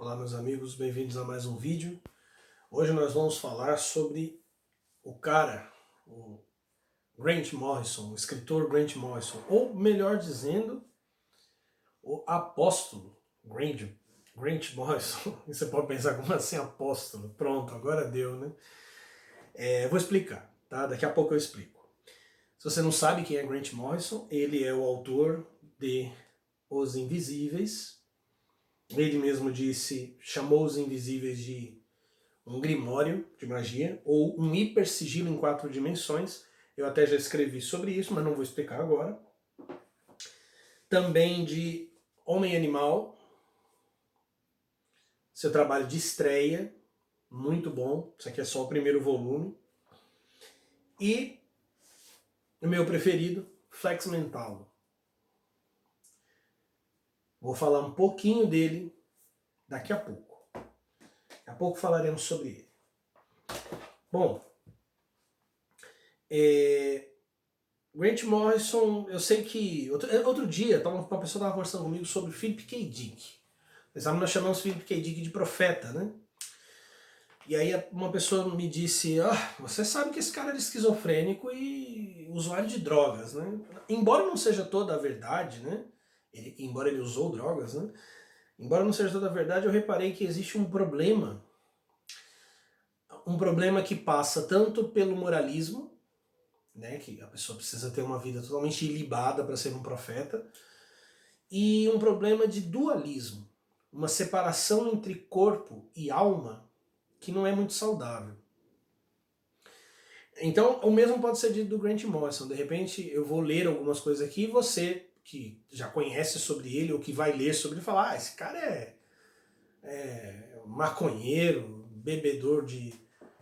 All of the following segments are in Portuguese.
Olá meus amigos, bem-vindos a mais um vídeo. Hoje nós vamos falar sobre o Grant Morrison, o escritor Grant Morrison, ou melhor dizendo, o apóstolo Grant Morrison. E você pode pensar, como assim apóstolo? Pronto, agora deu, né? Eu vou explicar, tá? Daqui a pouco eu explico. Se você não sabe quem é Grant Morrison, ele é o autor de Os Invisíveis. Ele mesmo chamou Os Invisíveis de um grimório de magia, ou um hipersigilo em 4 dimensões. Eu até já escrevi sobre isso, mas não vou explicar agora. Também de Homem Animal, seu trabalho de estreia, muito bom. Isso aqui é só o primeiro volume. E o meu preferido, Flex Mental. Vou falar um pouquinho dele daqui a pouco. Daqui a pouco falaremos sobre ele. Bom, Grant Morrison, eu sei que... Outro dia, uma pessoa estava conversando comigo sobre Philip K. Dick. Nós chamamos Philip K. Dick de profeta, né? E aí uma pessoa me disse, você sabe que esse cara era esquizofrênico e usuário de drogas, né? Embora não seja toda a verdade, né? Embora ele usou drogas, né? Embora não seja toda a verdade, eu reparei que existe um problema que passa tanto pelo moralismo, né, que a pessoa precisa ter uma vida totalmente ilibada para ser um profeta, e um problema de dualismo, uma separação entre corpo e alma que não é muito saudável. Então, o mesmo pode ser dito do Grant Morrison. De repente, eu vou ler algumas coisas aqui e você, que já conhece sobre ele, ou que vai ler sobre ele, falar, esse cara é maconheiro, bebedor de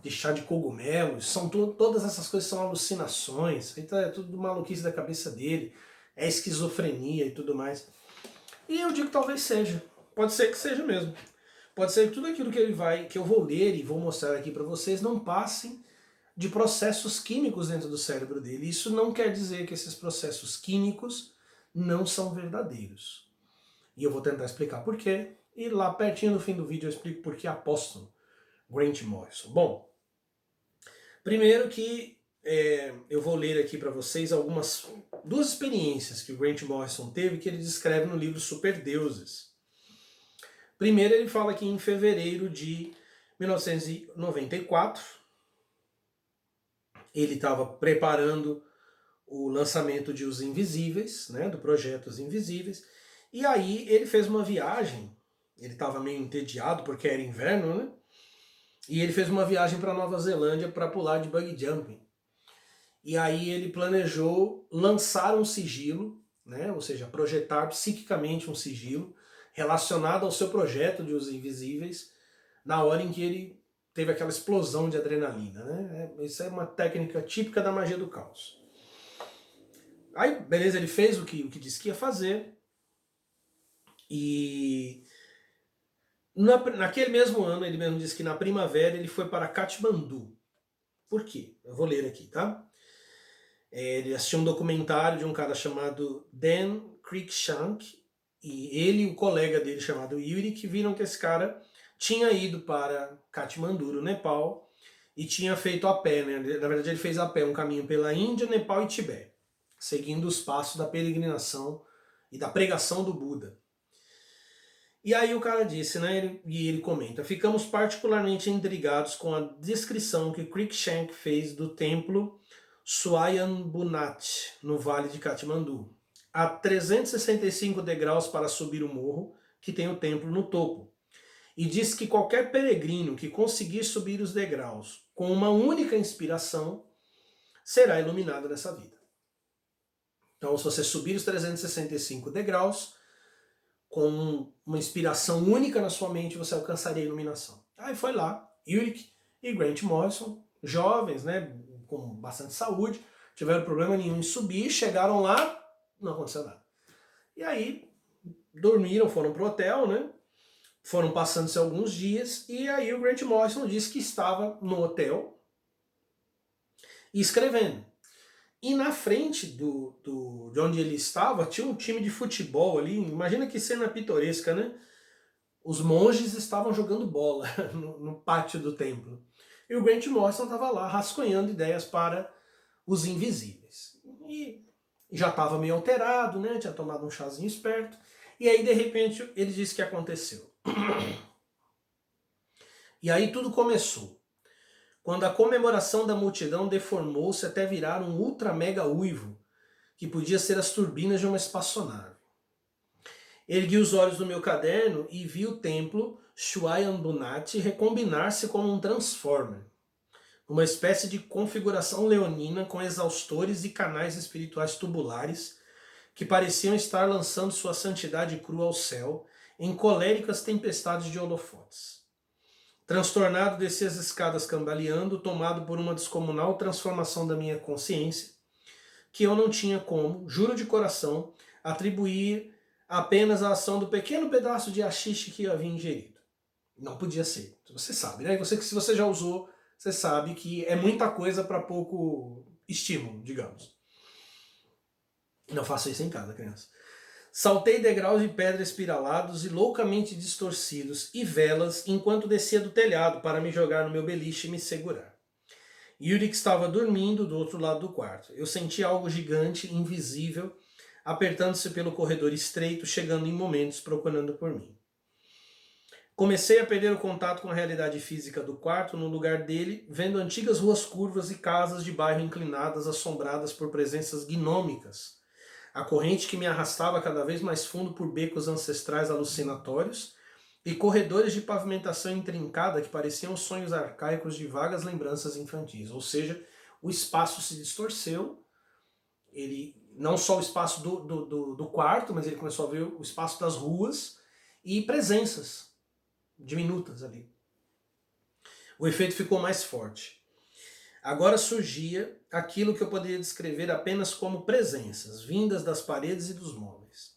chá de cogumelos, todas essas coisas são alucinações, então é tudo maluquice da cabeça dele, é esquizofrenia e tudo mais. E eu digo que talvez seja, pode ser que seja mesmo. Pode ser que tudo aquilo que eu vou ler e vou mostrar aqui para vocês não passem de processos químicos dentro do cérebro dele. Isso não quer dizer que esses processos químicos não são verdadeiros. E eu vou tentar explicar por quê. E lá pertinho no fim do vídeo eu explico por que apóstolo Grant Morrison. Bom, primeiro que eu vou ler aqui para vocês duas experiências que o Grant Morrison teve que ele descreve no livro Superdeuses. Primeiro ele fala que em fevereiro de 1994 ele estava preparando o lançamento de Os Invisíveis, né, do projeto Os Invisíveis, e aí ele fez uma viagem, ele estava meio entediado porque era inverno, né? E ele fez uma viagem para Nova Zelândia para pular de bungee jumping. E aí ele planejou lançar um sigilo, né, ou seja, projetar psiquicamente um sigilo relacionado ao seu projeto de Os Invisíveis, na hora em que ele teve aquela explosão de adrenalina, né? Isso é uma técnica típica da magia do caos. Aí, beleza, ele fez o que disse que ia fazer, e naquele mesmo ano, ele mesmo disse que na primavera ele foi para Katmandu. Por quê? Eu vou ler aqui, tá? Ele assistiu um documentário de um cara chamado Dan Cruikshank, e ele e o colega dele chamado Yuri, que viram que esse cara tinha ido para Katmandu, no Nepal, e tinha feito a pé, né? Na verdade ele fez a pé um caminho pela Índia, Nepal e Tibete, seguindo os passos da peregrinação e da pregação do Buda. E aí o cara disse, né, e ele comenta, ficamos particularmente intrigados com a descrição que Cruikshank fez do templo Swayambhunath, no Vale de Katmandu. Há 365 degraus para subir o morro, que tem o templo no topo. E diz que qualquer peregrino que conseguir subir os degraus com uma única inspiração será iluminado nessa vida. Então, se você subir os 365 degraus, com uma inspiração única na sua mente, você alcançaria a iluminação. Aí foi lá, Ulrich e Grant Morrison, jovens, né, com bastante saúde, tiveram problema nenhum em subir, chegaram lá, não aconteceu nada. E aí, dormiram, foram pro hotel, né, foram passando-se alguns dias, e aí o Grant Morrison disse que estava no hotel escrevendo. E na frente de onde ele estava, tinha um time de futebol ali, imagina que cena pitoresca, né? os monges estavam jogando bola no pátio do templo. E o Grant Morrison estava lá rascunhando ideias para os invisíveis. E já estava meio alterado, né? Tinha tomado um chazinho esperto. E aí, de repente, ele disse que aconteceu. E aí tudo começou. Quando a comemoração da multidão deformou-se até virar um ultra mega uivo, que podia ser as turbinas de uma espaçonave. Ergui os olhos no meu caderno e vi o templo Shwayambunati recombinar-se como um transformer, uma espécie de configuração leonina com exaustores e canais espirituais tubulares que pareciam estar lançando sua santidade crua ao céu em coléricas tempestades de holofotes. Transtornado, desci as escadas cambaleando, tomado por uma descomunal transformação da minha consciência, que eu não tinha como, juro de coração, atribuir apenas à ação do pequeno pedaço de haxixe que eu havia ingerido. Não podia ser. Você sabe, né? Se você já usou, você sabe que é muita coisa para pouco estímulo, digamos. Não faça isso em casa, criança. Saltei degraus de pedra espiralados e loucamente distorcidos e velas enquanto descia do telhado para me jogar no meu beliche e me segurar. Yurik estava dormindo do outro lado do quarto. Eu senti algo gigante, invisível, apertando-se pelo corredor estreito, chegando em momentos procurando por mim. Comecei a perder o contato com a realidade física do quarto no lugar dele, vendo antigas ruas curvas e casas de bairro inclinadas, assombradas por presenças gnômicas. A corrente que me arrastava cada vez mais fundo por becos ancestrais alucinatórios e corredores de pavimentação intrincada que pareciam sonhos arcaicos de vagas lembranças infantis. Ou seja, o espaço se distorceu, ele não só o espaço do quarto, mas ele começou a ver o espaço das ruas e presenças diminutas ali. O efeito ficou mais forte. Agora surgia aquilo que eu poderia descrever apenas como presenças, vindas das paredes e dos móveis.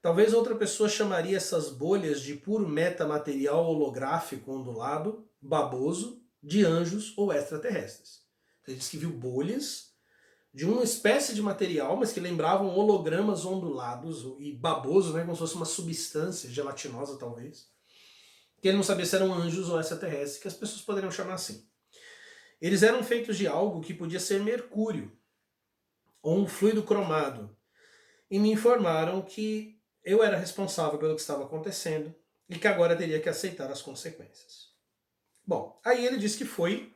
Talvez outra pessoa chamaria essas bolhas de puro metamaterial holográfico ondulado, baboso, de anjos ou extraterrestres. Ele disse que viu bolhas de uma espécie de material, mas que lembravam hologramas ondulados e baboso, né, como se fosse uma substância gelatinosa talvez, que ele não sabia se eram anjos ou extraterrestres, que as pessoas poderiam chamar assim. Eles eram feitos de algo que podia ser mercúrio, ou um fluido cromado, e me informaram que eu era responsável pelo que estava acontecendo e que agora teria que aceitar as consequências. Bom, aí ele disse que foi,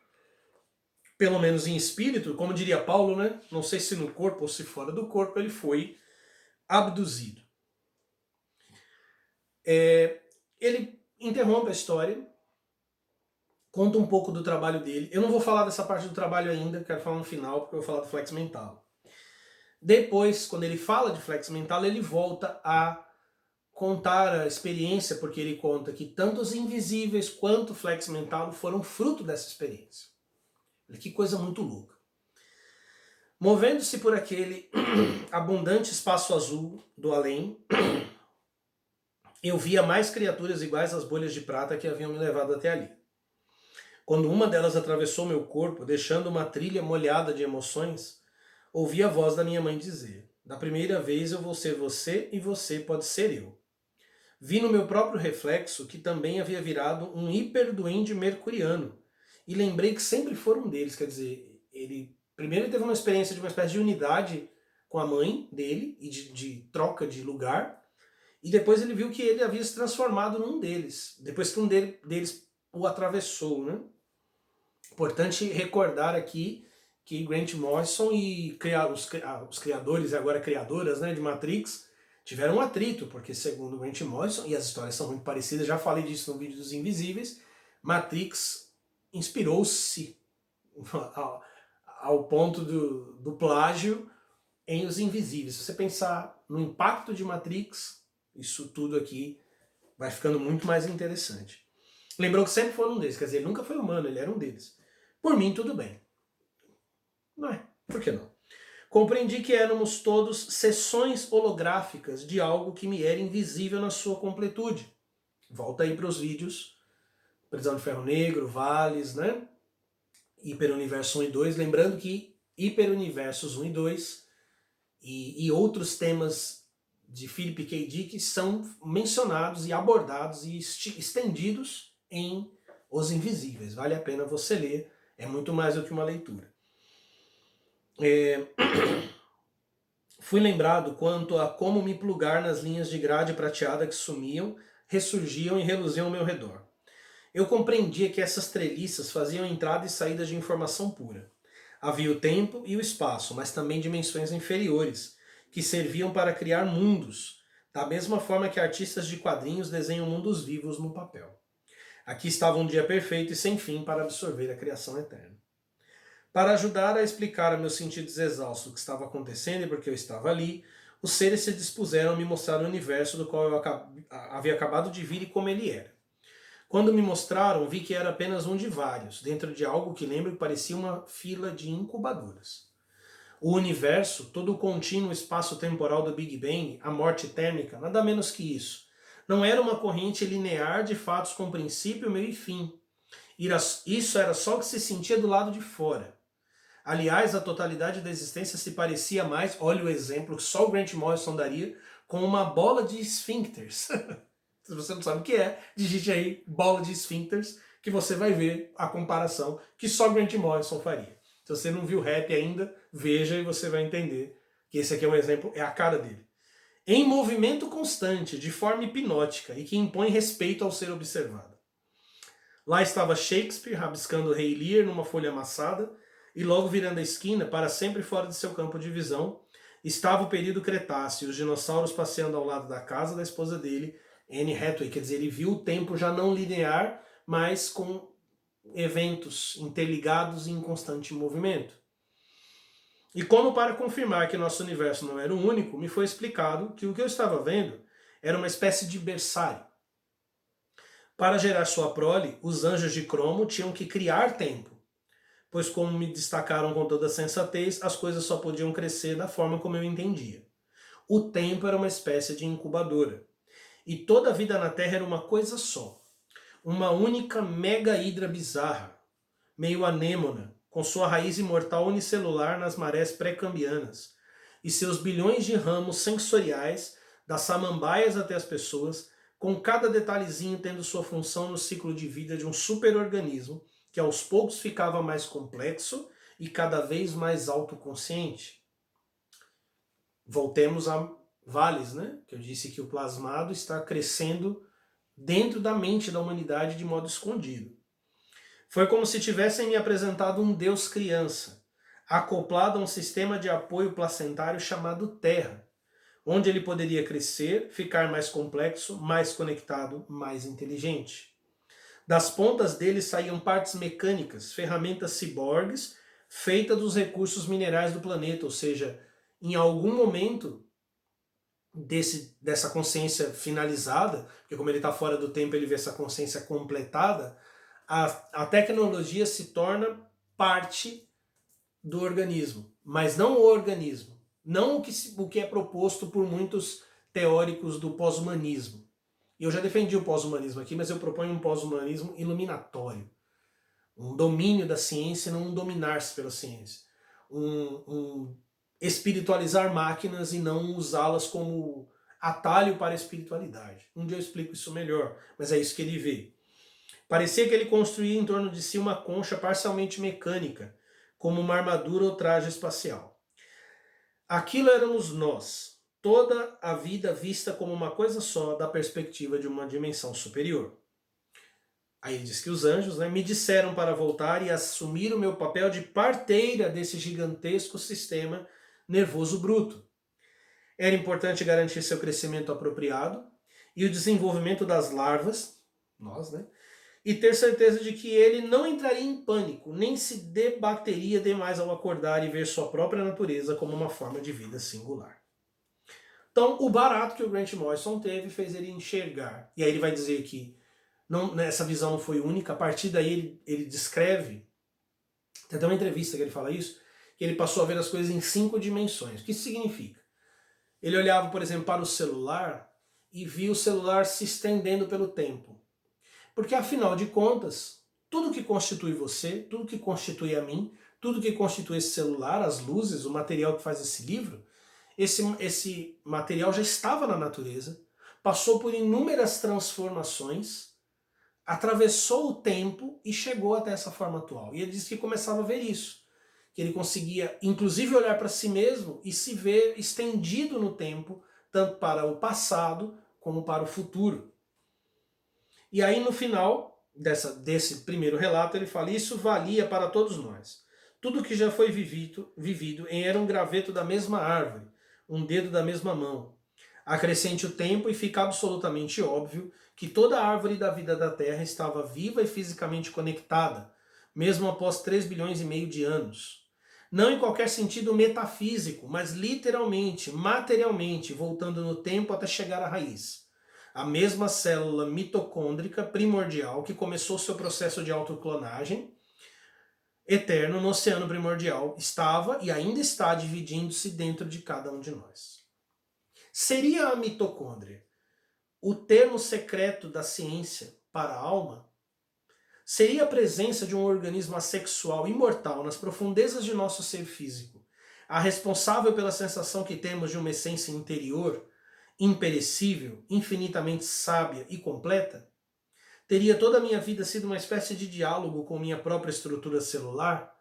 pelo menos em espírito, como diria Paulo, né? Não sei se no corpo ou se fora do corpo, ele foi abduzido. Ele interrompe a história, conta um pouco do trabalho dele. Eu não vou falar dessa parte do trabalho ainda, quero falar no final, porque eu vou falar do flex mental. Depois, quando ele fala de flex mental, ele volta a contar a experiência, porque ele conta que tanto os invisíveis quanto o flex mental foram fruto dessa experiência. Que coisa muito louca. Movendo-se por aquele abundante espaço azul do além, eu via mais criaturas iguais às bolhas de prata que haviam me levado até ali. Quando uma delas atravessou meu corpo, deixando uma trilha molhada de emoções, ouvi a voz da minha mãe dizer: da primeira vez eu vou ser você e você pode ser eu. Vi no meu próprio reflexo que também havia virado um hiperduende mercuriano, e lembrei que sempre foram um deles, quer dizer, ele primeiro teve uma experiência de uma espécie de unidade com a mãe dele, e de troca de lugar, e depois ele viu que ele havia se transformado num deles, depois que um deles o atravessou, né? Importante recordar aqui que Grant Morrison e os criadores e agora criadoras, né, de Matrix tiveram um atrito, porque segundo Grant Morrison, e as histórias são muito parecidas, já falei disso no vídeo dos Invisíveis, Matrix inspirou-se ao ponto do plágio em Os Invisíveis. Se você pensar no impacto de Matrix, isso tudo aqui vai ficando muito mais interessante. Lembrou que sempre foi um deles, quer dizer, ele nunca foi humano, ele era um deles. Por mim, tudo bem. Não é? Por que não? Compreendi que éramos todos seções holográficas de algo que me era invisível na sua completude. Volta aí para os vídeos, Prisão de Ferro Negro, Vales, né? Hiperuniverso 1 e 2, lembrando que Hiperuniversos 1 e 2 e outros temas de Philip K. Dick são mencionados e abordados e estendidos em Os Invisíveis. Vale a pena você ler, é muito mais do que uma leitura. Fui lembrado quanto a como me plugar nas linhas de grade prateada que sumiam, ressurgiam e reluziam ao meu redor. Eu compreendia que essas treliças faziam entrada e saída de informação pura. Havia o tempo e o espaço, mas também dimensões inferiores, que serviam para criar mundos, da mesma forma que artistas de quadrinhos desenham mundos vivos no papel. Aqui estava um dia perfeito e sem fim para absorver a criação eterna. Para ajudar a explicar a meus sentidos exaustos o que estava acontecendo e porque eu estava ali, os seres se dispuseram a me mostrar o universo do qual eu havia acabado de vir e como ele era. Quando me mostraram, vi que era apenas um de vários, dentro de algo que lembro que parecia uma fila de incubadoras. O universo, todo o contínuo espaço temporal do Big Bang, a morte térmica, nada menos que isso. Não era uma corrente linear de fatos com princípio, meio e fim. Isso era só o que se sentia do lado de fora. Aliás, a totalidade da existência se parecia mais, olha o exemplo que só o Grant Morrison daria, com uma bola de esfíncteres. Se você não sabe o que é, digite aí bola de esfíncteres, que você vai ver a comparação que só Grant Morrison faria. Se você não viu Rap ainda, veja e você vai entender que esse aqui é um exemplo, é a cara dele. Em movimento constante, de forma hipnótica, e que impõe respeito ao ser observado. Lá estava Shakespeare, rabiscando Rei Lear numa folha amassada, e logo virando a esquina, para sempre fora de seu campo de visão, estava o período Cretáceo, os dinossauros passeando ao lado da casa da esposa dele, Anne Hathaway. Quer dizer, ele viu o tempo já não linear, mas com eventos interligados e em constante movimento. E como para confirmar que nosso universo não era o único, me foi explicado que o que eu estava vendo era uma espécie de berçário. Para gerar sua prole, os anjos de cromo tinham que criar tempo, pois como me destacaram com toda sensatez, as coisas só podiam crescer da forma como eu entendia. O tempo era uma espécie de incubadora. E toda a vida na Terra era uma coisa só. Uma única mega-hidra bizarra, meio anêmona, com sua raiz imortal unicelular nas marés pré-cambianas, e seus bilhões de ramos sensoriais, das samambaias até as pessoas, com cada detalhezinho tendo sua função no ciclo de vida de um superorganismo, que aos poucos ficava mais complexo e cada vez mais autoconsciente. Voltemos a Vales, né? Que eu disse que o plasmado está crescendo dentro da mente da humanidade de modo escondido. Foi como se tivessem me apresentado um Deus criança, acoplado a um sistema de apoio placentário chamado Terra, onde ele poderia crescer, ficar mais complexo, mais conectado, mais inteligente. Das pontas dele saíam partes mecânicas, ferramentas ciborgues, feitas dos recursos minerais do planeta, ou seja, em algum momento dessa consciência finalizada, porque como ele está fora do tempo, ele vê essa consciência completada, a tecnologia se torna parte do organismo, mas não o organismo, não o que é proposto por muitos teóricos do pós-humanismo. E eu já defendi o pós-humanismo aqui, mas eu proponho um pós-humanismo iluminatório. Um domínio da ciência, não um dominar-se pela ciência. Um espiritualizar máquinas e não usá-las como atalho para a espiritualidade. Um dia eu explico isso melhor, mas é isso que ele vê. Parecia que ele construía em torno de si uma concha parcialmente mecânica, como uma armadura ou traje espacial. Aquilo éramos nós, toda a vida vista como uma coisa só da perspectiva de uma dimensão superior. Aí ele diz que os anjos, me disseram para voltar e assumir o meu papel de parteira desse gigantesco sistema nervoso bruto. Era importante garantir seu crescimento apropriado e o desenvolvimento das larvas, nós, e ter certeza de que ele não entraria em pânico, nem se debateria demais ao acordar e ver sua própria natureza como uma forma de vida singular. Então, o barato que o Grant Morrison teve fez ele enxergar. E aí ele vai dizer que essa visão não foi única. A partir daí ele descreve, tem até uma entrevista que ele fala isso, que ele passou a ver as coisas em 5 dimensões. O que isso significa? Ele olhava, por exemplo, para o celular e via o celular se estendendo pelo tempo. Porque, afinal de contas, tudo que constitui você, tudo que constitui a mim, tudo que constitui esse celular, as luzes, o material que faz esse livro, esse material já estava na natureza, passou por inúmeras transformações, atravessou o tempo e chegou até essa forma atual. E ele disse que começava a ver isso, que ele conseguia inclusive olhar para si mesmo e se ver estendido no tempo, tanto para o passado como para o futuro. E aí no final desse primeiro relato ele fala: isso valia para todos nós. Tudo que já foi vivido era um graveto da mesma árvore, um dedo da mesma mão. Acrescente o tempo e fica absolutamente óbvio que toda a árvore da vida da Terra estava viva e fisicamente conectada, mesmo após 3 bilhões e meio de anos. Não em qualquer sentido metafísico, mas literalmente, materialmente, voltando no tempo até chegar à raiz. A mesma célula mitocôndrica primordial que começou seu processo de autoclonagem eterno no oceano primordial estava e ainda está dividindo-se dentro de cada um de nós. Seria a mitocôndria o termo secreto da ciência para a alma? Seria a presença de um organismo assexual imortal nas profundezas de nosso ser físico a responsável pela sensação que temos de uma essência interior, imperecível, infinitamente sábia e completa? Teria toda a minha vida sido uma espécie de diálogo com minha própria estrutura celular?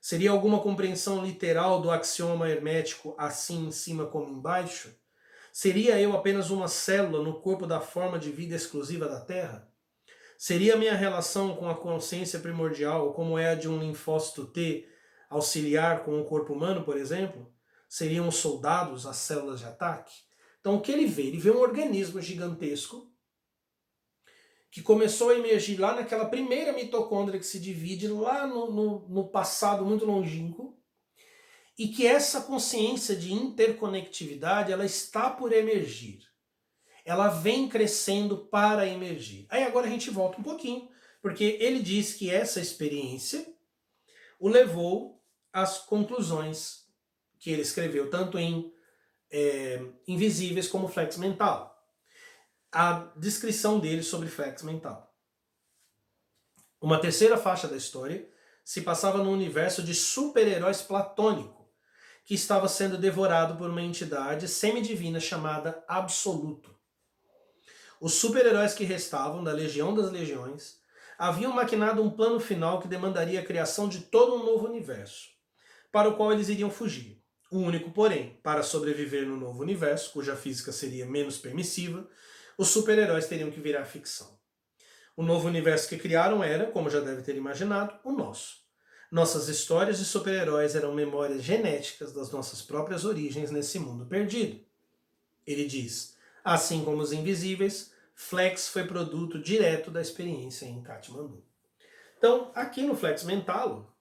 Seria alguma compreensão literal do axioma hermético assim em cima como embaixo? Seria eu apenas uma célula no corpo da forma de vida exclusiva da Terra? Seria minha relação com a consciência primordial como é a de um linfócito T auxiliar com o corpo humano, por exemplo? Seriam os soldados as células de ataque? Então o que ele vê? Ele vê um organismo gigantesco que começou a emergir lá naquela primeira mitocôndria que se divide lá no passado muito longínquo, e que essa consciência de interconectividade ela está por emergir. Ela vem crescendo para emergir. Aí agora a gente volta um pouquinho, porque ele diz que essa experiência o levou às conclusões que ele escreveu, tanto em Invisíveis como Flex Mental. A descrição dele sobre Flex Mental. Uma terceira faixa da história se passava no universo de super-heróis platônico, que estava sendo devorado por uma entidade semidivina chamada Absoluto. Os super-heróis que restavam da Legião das Legiões haviam maquinado um plano final que demandaria a criação de todo um novo universo, para o qual eles iriam fugir. O único, porém, para sobreviver no novo universo, cuja física seria menos permissiva, os super-heróis teriam que virar ficção. O novo universo que criaram era, como já deve ter imaginado, o nosso. Nossas histórias de super-heróis eram memórias genéticas das nossas próprias origens nesse mundo perdido. Ele diz: assim como os Invisíveis, Flex foi produto direto da experiência em Katmandu. Então, aqui no Flex Mental,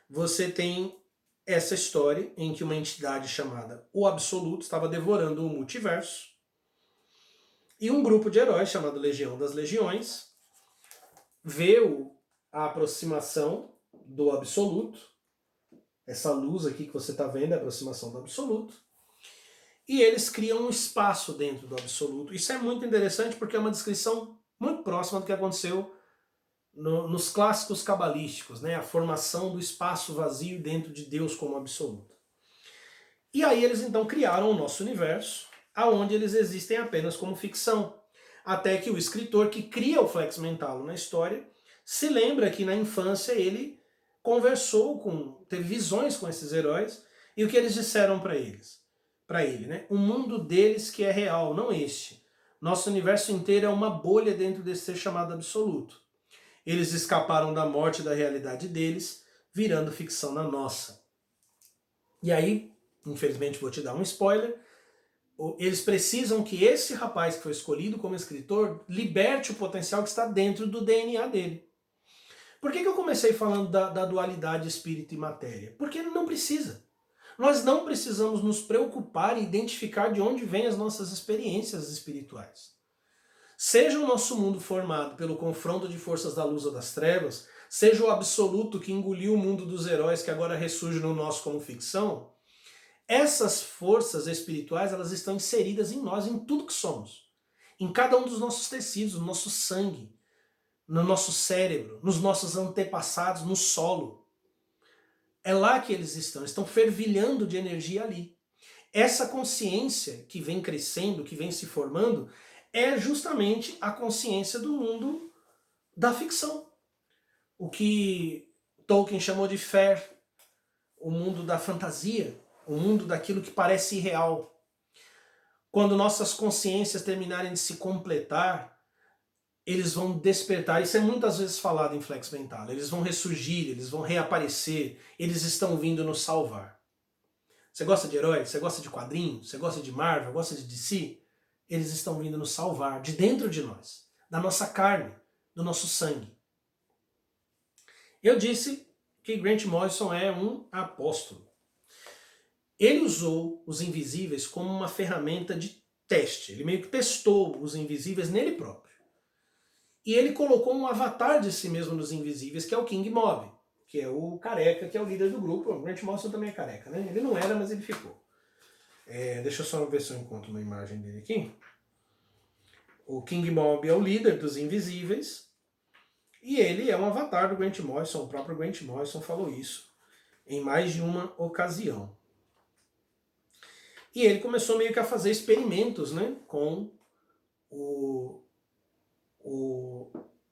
você tem essa história em que uma entidade chamada o Absoluto estava devorando o multiverso, e um grupo de heróis chamado Legião das Legiões vê a aproximação do Absoluto. Essa luz aqui que você está vendo é a aproximação do Absoluto. E eles criam um espaço dentro do Absoluto. Isso é muito interessante porque é uma descrição muito próxima do que aconteceu nos clássicos cabalísticos, né? A formação do espaço vazio dentro de Deus como Absoluto. E aí eles então criaram o nosso universo, aonde eles existem apenas como ficção. Até que o escritor que cria o Flex Mental na história se lembra que na infância ele teve visões com esses heróis, e o que eles disseram para ele, né? O mundo deles que é real, não este. Nosso universo inteiro é uma bolha dentro desse ser chamado Absoluto. Eles escaparam da morte da realidade deles, virando ficção na nossa. E aí, infelizmente vou te dar um spoiler, eles precisam que esse rapaz que foi escolhido como escritor liberte o potencial que está dentro do DNA dele. Por que eu comecei falando da dualidade espírito e matéria? Porque não precisa. Nós não precisamos nos preocupar e identificar de onde vêm as nossas experiências espirituais. Seja o nosso mundo formado pelo confronto de forças da luz ou das trevas, seja o Absoluto que engoliu o mundo dos heróis que agora ressurge no nosso como ficção, essas forças espirituais elas estão inseridas em nós, em tudo que somos. Em cada um dos nossos tecidos, no nosso sangue, no nosso cérebro, nos nossos antepassados, no solo. É lá que eles estão fervilhando de energia ali. essa consciência que vem crescendo, que vem se formando, é justamente a consciência do mundo da ficção. O que Tolkien chamou de fair, o mundo da fantasia, o mundo daquilo que parece irreal. Quando nossas consciências terminarem de se completar, eles vão despertar. Isso é muitas vezes falado em Flex Mental. Eles vão ressurgir, eles vão reaparecer, eles estão vindo nos salvar. Você gosta de heróis? Você gosta de quadrinhos? Você gosta de Marvel? Gosta de DC? Eles estão vindo nos salvar de dentro de nós, da nossa carne, do nosso sangue. Eu disse que Grant Morrison é um apóstolo. Ele usou os invisíveis como uma ferramenta de teste. Ele meio que testou os invisíveis nele próprio. E ele colocou um avatar de si mesmo nos invisíveis, que é o King Mob, que é o careca, que é o líder do grupo. O Grant Morrison também é careca, né? Ele não era, mas ele ficou. Deixa eu só ver se eu encontro uma imagem dele aqui. O King Mob é o líder dos invisíveis. E ele é um avatar do Grant Morrison. O próprio Grant Morrison falou isso em mais de uma ocasião. E ele começou meio que a fazer experimentos, né, com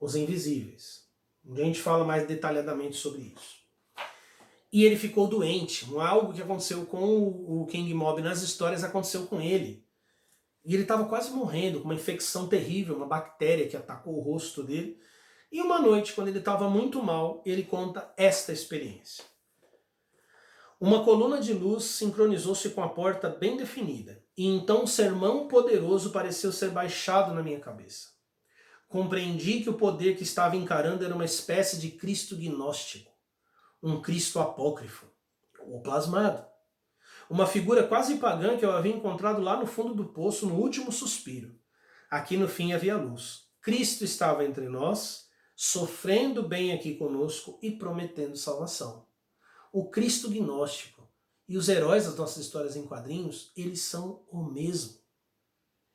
os invisíveis. A gente fala mais detalhadamente sobre isso. E ele ficou doente. Algo que aconteceu com o King Mob nas histórias aconteceu com ele. E ele estava quase morrendo, com uma infecção terrível, uma bactéria que atacou o rosto dele. E uma noite, quando ele estava muito mal, ele conta esta experiência. Uma coluna de luz sincronizou-se com a porta bem definida, e então um sermão poderoso pareceu ser baixado na minha cabeça. Compreendi que o poder que estava encarando era uma espécie de Cristo gnóstico, um Cristo apócrifo, ou plasmado. Uma figura quase pagã que eu havia encontrado lá no fundo do poço no último suspiro. Aqui no fim havia luz. Cristo estava entre nós, sofrendo bem aqui conosco e prometendo salvação. O Cristo gnóstico e os heróis das nossas histórias em quadrinhos, eles são o mesmo.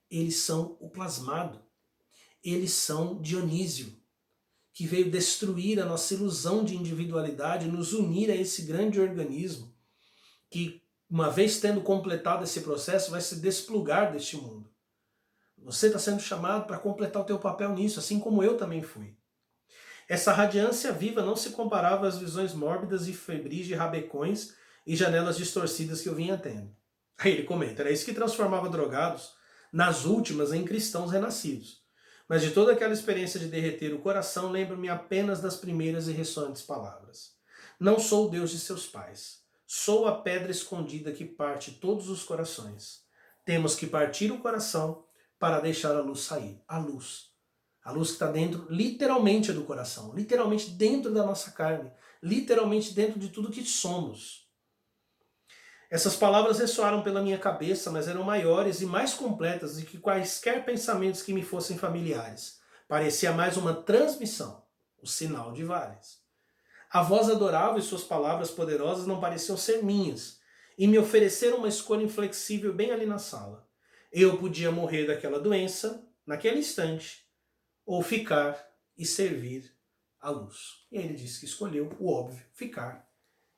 Eles são o plasmado. Eles são Dionísio, que veio destruir a nossa ilusão de individualidade e nos unir a esse grande organismo que, uma vez tendo completado esse processo, vai se desplugar deste mundo. Você está sendo chamado para completar o teu papel nisso, assim como eu também fui. Essa radiância viva não se comparava às visões mórbidas e febris de rabecões e janelas distorcidas que eu vinha tendo. Aí ele comenta, era isso que transformava drogados nas últimas em cristãos renascidos. Mas de toda aquela experiência de derreter o coração, lembro-me apenas das primeiras e ressoantes palavras. Não sou o Deus de seus pais. Sou a pedra escondida que parte todos os corações. Temos que partir o coração para deixar a luz sair. A luz. A luz que está dentro, literalmente, do coração. Literalmente dentro da nossa carne. Literalmente dentro de tudo que somos. Essas palavras ressoaram pela minha cabeça, mas eram maiores e mais completas do que quaisquer pensamentos que me fossem familiares. Parecia mais uma transmissão, o sinal de Vales. A voz adorável e suas palavras poderosas não pareciam ser minhas, e me ofereceram uma escolha inflexível bem ali na sala. Eu podia morrer daquela doença, naquele instante, ou ficar e servir a luz. E aí ele disse que escolheu o óbvio, ficar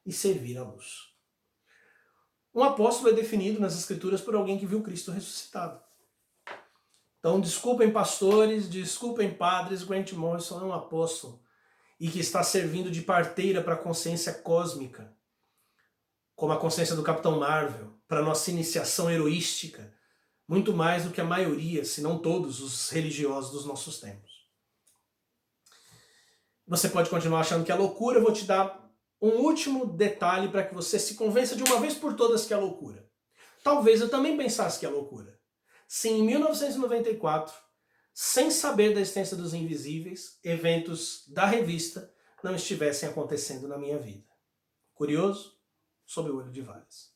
e servir a luz. Um apóstolo é definido nas Escrituras por alguém que viu Cristo ressuscitado. Então, desculpem pastores, desculpem padres, Grant Morrison é um apóstolo e que está servindo de parteira para a consciência cósmica, como a consciência do Capitão Marvel, para a nossa iniciação heroística, muito mais do que a maioria, se não todos, os religiosos dos nossos tempos. Você pode continuar achando que é loucura, eu vou te dar um último detalhe para que você se convença de uma vez por todas que é loucura. Talvez eu também pensasse que é loucura. Se em 1994, sem saber da existência dos invisíveis, eventos da revista não estivessem acontecendo na minha vida. Curioso? Sob o olho de Vales.